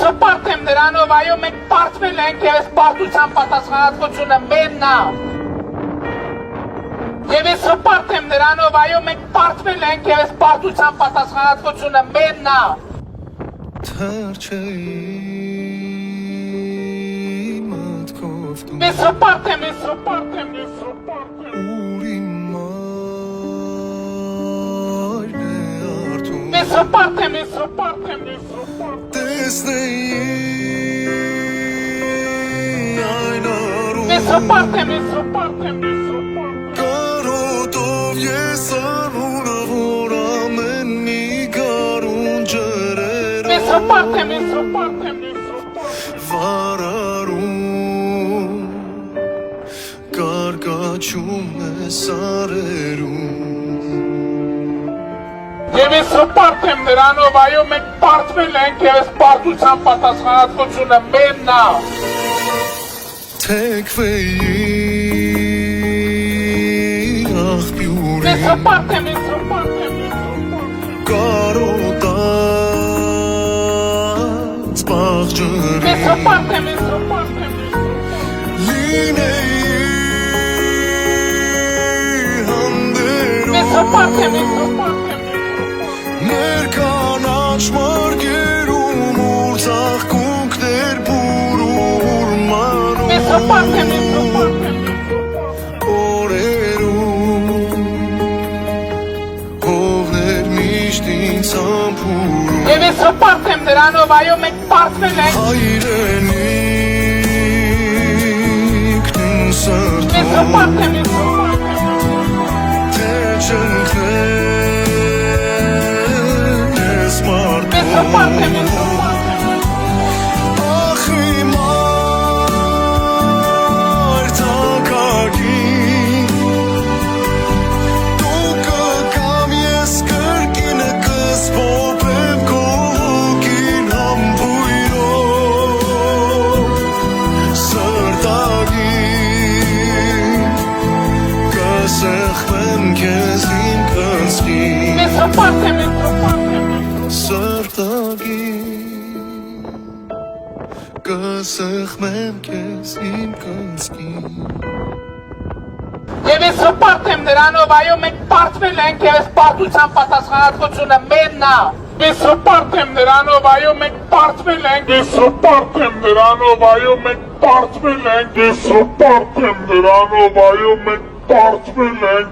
հպարտ եմ նրանով, այո, մենք պարտվել ենք և ես պարտության պատասխանատվությունը մերն է։ Եվ ես հպարտ եմ նրանով, այո, մենք պարտվել ենք և ես պարտության պատասխանատվությունը մերն է։ Ես հպարտ եմ, ես հպարտ եմ, ես հպարտ եմ։ Ես հպարտ եմ, ես հպարտ եմ, ես հպարտ եմ։ Ես հպարտ եմ, ես հպարտ եմ, ես հպարտ եմ։ Կարոտով ես անունը որ ամեն մի գարուն ջրերով Ես հպարտ եմ, ես հպարտ եմ, ես հպարտ եմ։ Վարարում կարգաչում է սարերում Եվ ես հպարտ եմ նրանով, այո, մենք պարտվել ենք և ես պարտության պատասխանատվությունը մերն է։ Թեքվեի աղբյուրի Ես հպարտ եմ, ես հպարտ եմ, ես հպարտ եմ։ Կարոտած պաղջրի Ես հպարտ եմ, ես հպարտ եմ, ես հպարտ եմ։ Լինեի հանդերում Ես հպարտ եմ, ես հպարտ եմ, ես հպարտ եմ։ Ներկանաչ մարգերում ուր ծաղկունքներ բուրուրմանում Ես հպարտ եմ, ես հպարտ եմ, ես հպարտ եմ։ Օրերում հողներ միշտ ինձ համբուրում Եվ ես հպարտ եմ նրանով, այո, մենք պարտվել ենք։ Հայրենիքն իմ Ես սրտում հպարտ եմ, ես հպարտ եմ։ Թե չընկնեմ ես Ես մարդում հպարտ եմ, ես հպարտ եմ։ Ախ իմ արտակագին Դու կգամ ես կրկինը կսփոփեմ քո հոգին համբույրով Սրտագին կսեղմեմ քեզ իմ կնցքին Ես հպարտ եմ, ես հպարտ եմ։ Սրտագին կսեղմեմ քեզ իմ կնցքին Եվ ես հպարտ եմ նրանով, այո, մենք պարտվել ենք և ես պարտության պատասխանատվությունը մերն է։ Ես հպարտ եմ նրանով, այո, մենք պարտվել ենք։ Ես հպարտ եմ նրանով, այո, մենք պարտվել ենք։ Ես հպարտ եմ նրանով, այո, մենք պարտվել ենք։